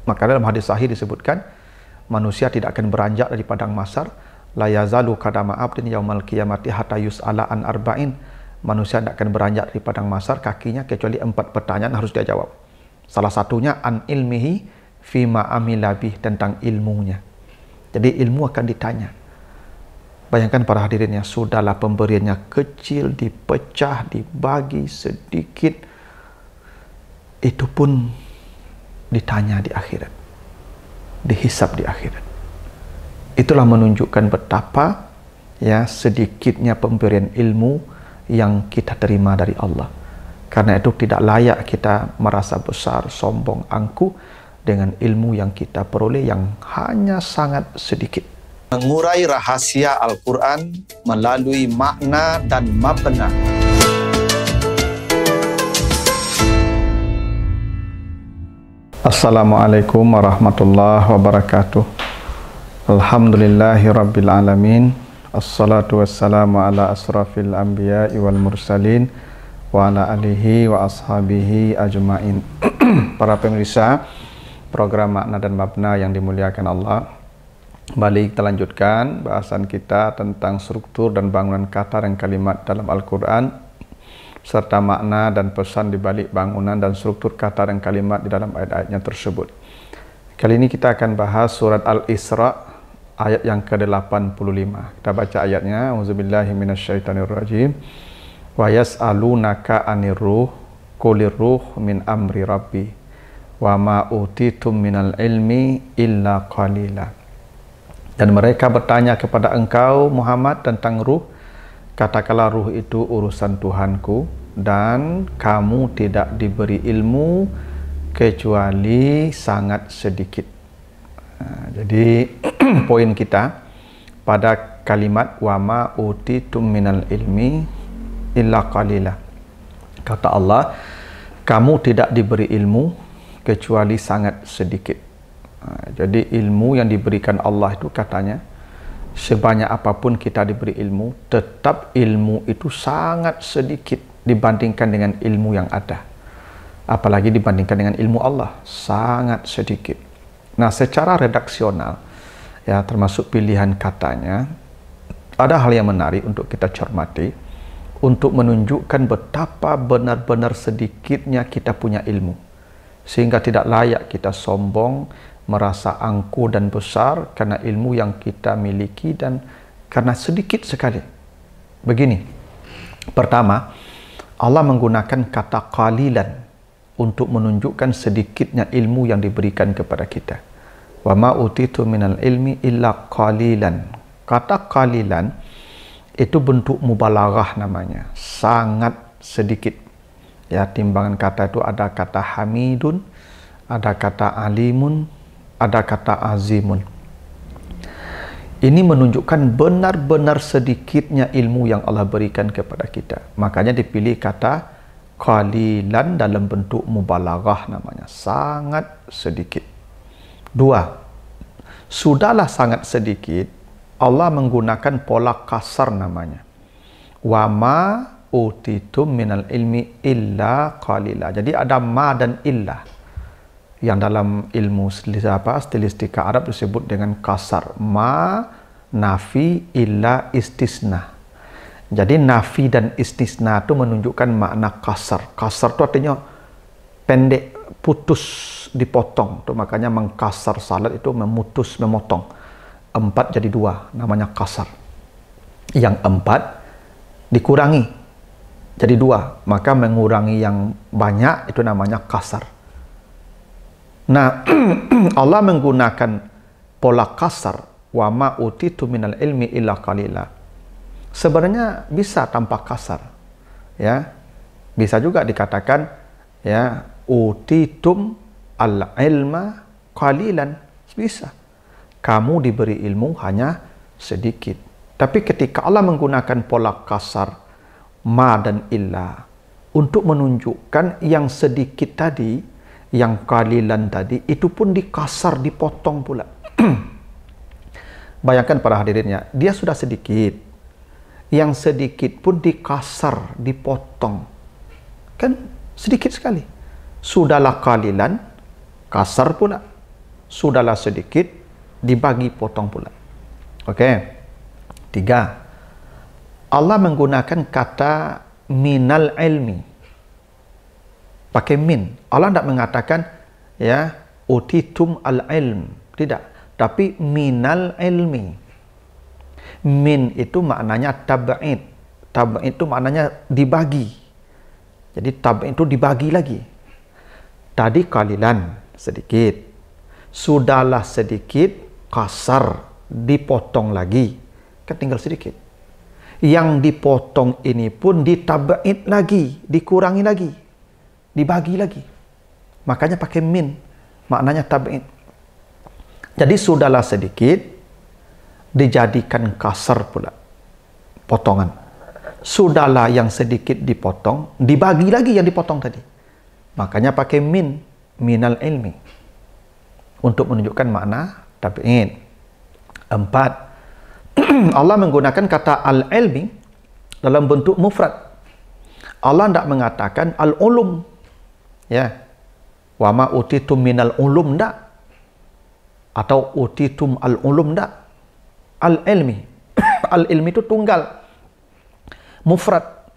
Maka dalam hadis sahih disebutkan, manusia tidak akan beranjak dari padang mahsyar, la yazalu qadama abdin yaumal qiyamati hatta yus'ala an arba'in. Manusia tidak akan beranjak dari padang mahsyar kakinya kecuali 4 pertanyaan harus dia jawab. Salah satunya an ilmihi fima amila bih, tentang ilmunya. Jadi ilmu akan ditanya. Bayangkan para hadirin ya, sudahlah pemberiannya kecil, dipecah, dibagi sedikit, itu pun ditanya di akhirat, dihisab di akhirat. Itulah menunjukkan betapa ya sedikitnya pemberian ilmu yang kita terima dari Allah. Karena itu tidak layak kita merasa besar, sombong, angkuh dengan ilmu yang kita peroleh yang hanya sangat sedikit. Mengurai rahasia Al-Quran melalui makna dan mabna. Assalamualaikum warahmatullahi wabarakatuh. Alhamdulillahi rabbil alamin. Assalatu wassalamu ala asrafil anbiya'i wal mursalin wa ala alihi wa ashabihi ajma'in. Para pemirsa program Makna dan Mabna yang dimuliakan Allah, kembali kita lanjutkan bahasan kita tentang struktur dan bangunan kata dan kalimat dalam Al-Quran, serta makna dan pesan di balik bangunan dan struktur kata dan kalimat di dalam ayat-ayatnya tersebut. Kali ini kita akan bahas surat Al-Isra ayat yang ke-85. Kita baca ayatnya. Auzubillahi minasyaitonirrajim. Wa yas'alunaka 'anir ruh qulir ruh min amri rabbi wa ma utitum minal ilmi illa qalila. Dan mereka bertanya kepada engkau Muhammad tentang ruh. Katakanlah ruh itu urusan Tuhanku dan kamu tidak diberi ilmu kecuali sangat sedikit. Jadi poin kita pada kalimat wama utitum minal ilmi illa qalila. Kata Allah, kamu tidak diberi ilmu kecuali sangat sedikit. Jadi ilmu yang diberikan Allah itu katanya, sebanyak apapun kita diberi ilmu, tetap ilmu itu sangat sedikit dibandingkan dengan ilmu yang ada. Apalagi dibandingkan dengan ilmu Allah, sangat sedikit. Nah, secara redaksional, ya termasuk pilihan katanya, ada hal yang menarik untuk kita cermati, untuk menunjukkan betapa benar-benar sedikitnya kita punya ilmu. Sehingga tidak layak kita sombong, merasa angkuh dan besar karena ilmu yang kita miliki dan karena sedikit sekali. Begini, pertama, Allah menggunakan kata qalilan untuk menunjukkan sedikitnya ilmu yang diberikan kepada kita. Wa ma utitu minal ilmi illa qalilan. Kata qalilan itu bentuk mubalaghah namanya, sangat sedikit. Ya, timbangan kata itu ada kata hamidun, ada kata alimun, ada kata azimun. Ini menunjukkan benar-benar sedikitnya ilmu yang Allah berikan kepada kita. Makanya dipilih kata qalilan dalam bentuk mubalaghah namanya, sangat sedikit. Dua, sudahlah sangat sedikit, Allah menggunakan pola kasar namanya. Wa ma utitum minal ilmi illa qalila. Jadi ada ma dan illa yang dalam ilmu stilistika Arab disebut dengan kasar. Ma, nafi, illa, istisna. Jadi nafi dan istisna itu menunjukkan makna kasar. Kasar itu artinya pendek, putus, dipotong. Itu makanya mengkasar salat itu memutus, memotong. 4 jadi 2, namanya kasar. Yang 4 dikurangi jadi 2, maka mengurangi yang banyak itu namanya kasar. Nah, Allah menggunakan pola kasar, wa ma utitu minal ilmi illa qalila. Sebenarnya bisa tanpa kasar. Ya. Bisa juga dikatakan ya, utitum al-ilma qalilan. Bisa. Kamu diberi ilmu hanya sedikit. Tapi ketika Allah menggunakan pola kasar, ma dan illa, untuk menunjukkan yang sedikit tadi, yang qalilan tadi, itu pun dikasar, dipotong pula. Bayangkan para hadirinnya, dia sudah sedikit, yang sedikit pun dikasar, dipotong. Kan sedikit sekali. Sudahlah qalilan, kasar pula. Sudahlah sedikit, dibagi potong pula. Oke. 3. Allah menggunakan kata minal ilmi. Pakai min. Allah tidak mengatakan ya utitum al ilm. Tidak. Tapi minal ilmi. Min itu maknanya tab'id. Tab'id itu maknanya dibagi. Jadi tab'id itu dibagi lagi. Tadi qalilan, sedikit. Sudahlah sedikit, kasar, dipotong lagi. Kan tinggal sedikit. Yang dipotong ini pun ditab'id lagi, dikurangi lagi, dibagi lagi. Makanya pakai min, maknanya tab'id. Jadi sudahlah sedikit, dijadikan kasar pula, potongan. Sudahlah yang sedikit dipotong, dibagi lagi yang dipotong tadi. Makanya pakai min, minal ilmi. Untuk menunjukkan makna tab'id. 4. Allah menggunakan kata al-ilmi dalam bentuk mufrad. Allah tidak mengatakan al-ulum. Ya. Wa ma utitum minal ulum, tidak. Atau utitum al-ulum, tidak. Al-ilmi. Al-ilmi itu tunggal. Mufrad.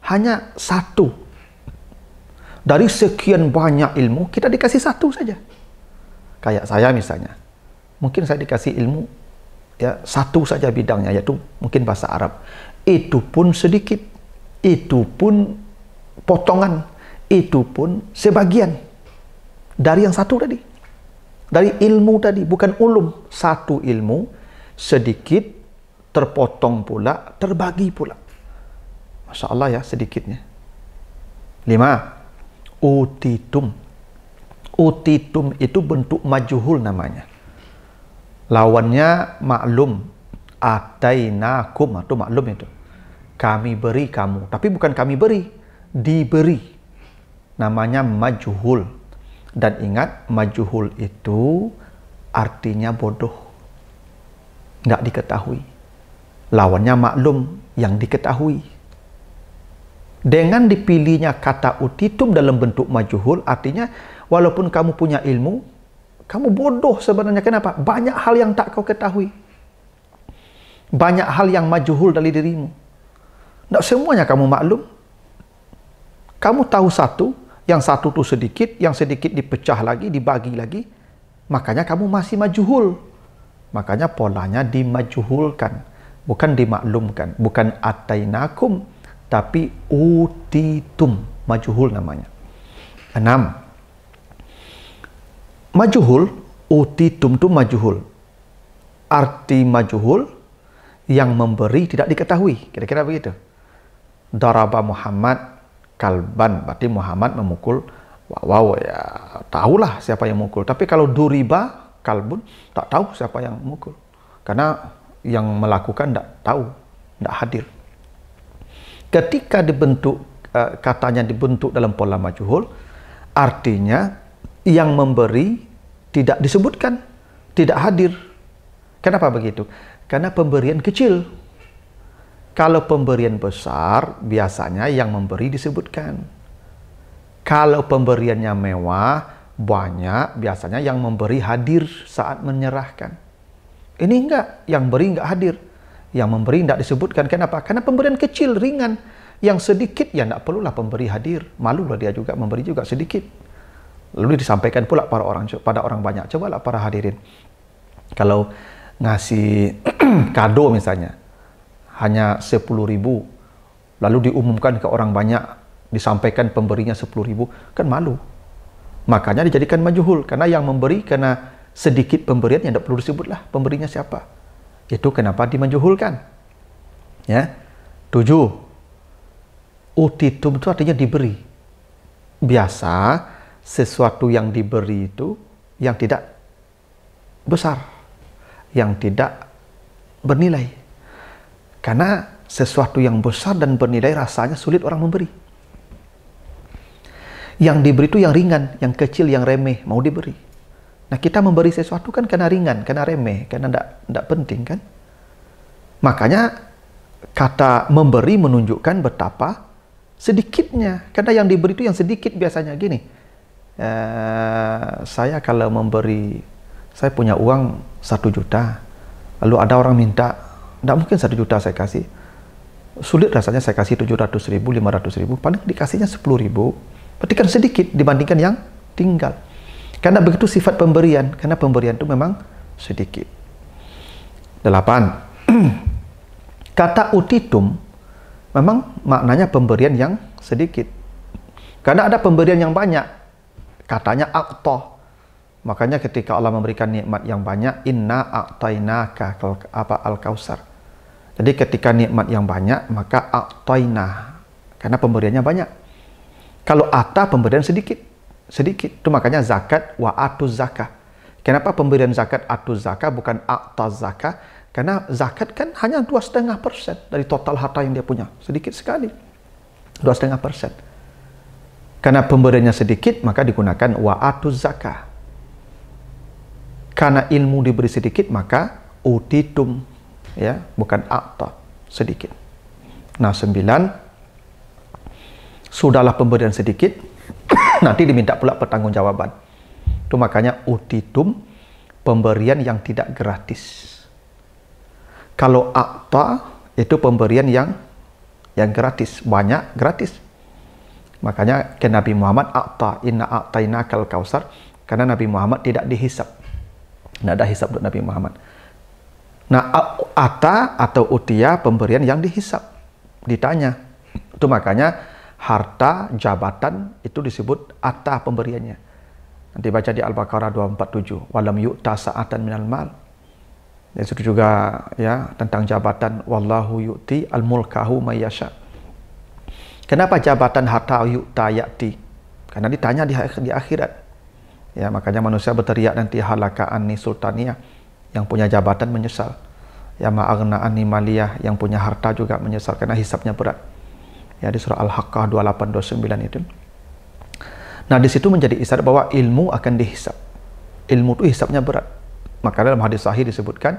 Hanya satu. Dari sekian banyak ilmu, kita dikasih satu saja. Kayak saya misalnya. Mungkin saya dikasih ilmu, ya satu saja bidangnya, yaitu mungkin bahasa Arab. Itu pun sedikit. Itu pun potongan. Itu pun sebagian. Dari yang satu tadi. Dari ilmu tadi, bukan ulum. Satu ilmu, sedikit, terpotong pula, terbagi pula. Masya Allah ya, sedikitnya. 5. Utitum. Utitum itu bentuk majhul namanya. Lawannya maklum. Atainakum atau maklum itu. Kami beri kamu. Tapi bukan kami beri. Diberi. Namanya majhul. Dan ingat, majhul itu artinya bodoh. Nggak diketahui. Lawannya maklum, yang diketahui. Dengan dipilihnya kata utitum dalam bentuk majhul, artinya walaupun kamu punya ilmu, kamu bodoh sebenarnya. Kenapa? Banyak hal yang tak kau ketahui. Banyak hal yang majhul dari dirimu. Tidak semuanya kamu maklum. Kamu tahu satu, yang satu itu sedikit, yang sedikit dipecah lagi, dibagi lagi. Makanya kamu masih majhul. Makanya polanya dimajhulkan, bukan dimaklumkan. Bukan atainakum, tapi utitum, majhul namanya. 6. Majhul, utitum itu majhul. Arti majhul, yang memberi tidak diketahui. Kira-kira begitu. Daraba Muhammad kalban, berarti Muhammad memukul. Wow, ya tahulah siapa yang mukul. Tapi kalau duriba kalbun, tak tahu siapa yang mukul. Karena yang melakukan tidak tahu, tidak hadir. Ketika dibentuk, katanya dibentuk dalam pola majhul, artinya yang memberi tidak disebutkan, tidak hadir. Kenapa begitu? Karena pemberian kecil. Kalau pemberian besar, biasanya yang memberi disebutkan. Kalau pemberiannya mewah, banyak, biasanya yang memberi hadir saat menyerahkan. Ini enggak, yang beri enggak hadir. Yang memberi tidak disebutkan. Kenapa? Karena pemberian kecil, ringan. Yang sedikit, ya tidak perlulah pemberi hadir. Malulah dia juga, memberi juga sedikit. Lalu disampaikan pula pada orang banyak. Cobalah para hadirin. Kalau ngasih kado misalnya, hanya 10.000, lalu diumumkan ke orang banyak, disampaikan pemberinya 10.000, kan malu. Makanya dijadikan majhul. Karena yang memberi, karena sedikit pemberiannya, tidak perlu disebutlah pemberinya siapa. Itu kenapa dimajhulkan. Ya. 7. Utitum itu artinya diberi. Biasa sesuatu yang diberi itu yang tidak besar, yang tidak bernilai. Karena sesuatu yang besar dan bernilai rasanya sulit orang memberi. Yang diberi itu yang ringan, yang kecil, yang remeh, mau diberi. Nah, kita memberi sesuatu kan karena ringan, karena remeh, karena tidak penting kan. Makanya kata memberi menunjukkan betapa sedikitnya. Karena yang diberi itu yang sedikit biasanya. Gini, saya kalau memberi, saya punya uang 1 juta, lalu ada orang minta, tidak mungkin 1 juta saya kasih. Sulit rasanya saya kasih 700.000, 500.000, paling dikasihnya 10.000. Berarti kan sedikit dibandingkan yang tinggal. Karena begitu sifat pemberian, karena pemberian itu memang sedikit. 8. Kata utitum memang maknanya pemberian yang sedikit. Karena ada pemberian yang banyak, katanya aqta. Makanya ketika Allah memberikan nikmat yang banyak, inna a'tainaka al-kausar. Jadi ketika nikmat yang banyak, maka a'taina, karena pemberiannya banyak. Kalau ata, pemberian sedikit. Sedikit. Itu makanya zakat wa atuz zakah. Kenapa pemberian zakat atuz zakah bukan a'taz zakah? Karena zakat kan hanya 2,5% dari total harta yang dia punya. Sedikit sekali. 2,5%. Karena pemberiannya sedikit, maka digunakan wa atuz zakah. Karena ilmu diberi sedikit, maka utitum, ya, bukan a'ta, sedikit. Nah, 9, sudahlah pemberian sedikit, nanti diminta pula pertanggungjawaban. Itu makanya utitum, pemberian yang tidak gratis. Kalau a'ta, itu pemberian yang gratis, banyak gratis. Makanya ke Nabi Muhammad a'ta, inna a'tainakal kausar, karena Nabi Muhammad tidak dihisab. Tidak ada hisab untuk Nabi Muhammad. Nah, ata atau utia, pemberian yang dihisab, ditanya. Itu makanya harta, jabatan itu disebut ata pemberiannya. Nanti baca di Al-Baqarah 247, walam yu'ta sa'atan minal mal. Dan itu juga ya tentang jabatan, wallahu yu'ti al-mulkahu mayyasha. Kenapa jabatan harta yu'ta ya'ti? Karena ditanya di akhirat. Ya, makanya manusia berteriak nanti halaka anni sultaniyah, yang punya jabatan menyesal. Ya ma'aghna anni maliyah, yang punya harta juga menyesal karena hisabnya berat. Ya, di surah Al-Haqqah 28-29 itu. Nah, di situ menjadi isyarat bahwa ilmu akan dihisab. Ilmu itu hisabnya berat. Maka dalam hadis sahih disebutkan,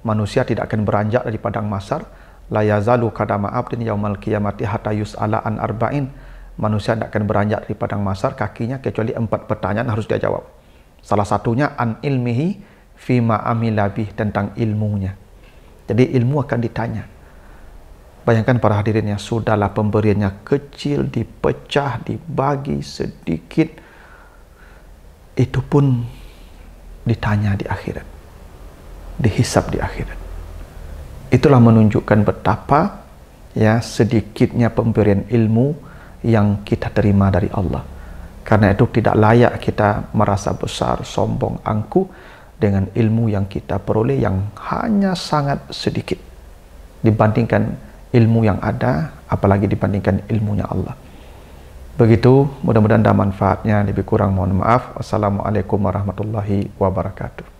manusia tidak akan beranjak dari padang mahsyar, la yazalu qadama abdin yaumal qiyamati hatta yus'ala an arba'in. Manusia tidak akan beranjak dari padang mahsyar kakinya kecuali 4 pertanyaan harus dia jawab. Salah satunya an ilmihi fima amila bih, tentang ilmunya. Jadi ilmu akan ditanya. Bayangkan para hadirin, ya, sudahlah pemberiannya kecil, dipecah, dibagi sedikit, itu pun ditanya di akhirat, dihisab di akhirat. Itulah menunjukkan betapa ya sedikitnya pemberian ilmu yang kita terima dari Allah. Karena itu tidak layak kita merasa besar, sombong, angkuh dengan ilmu yang kita peroleh yang hanya sangat sedikit dibandingkan ilmu yang ada, apalagi dibandingkan ilmunya Allah. Begitu, mudah-mudahan ada manfaatnya. Lebih kurang mohon maaf. Wassalamualaikum warahmatullahi wabarakatuh.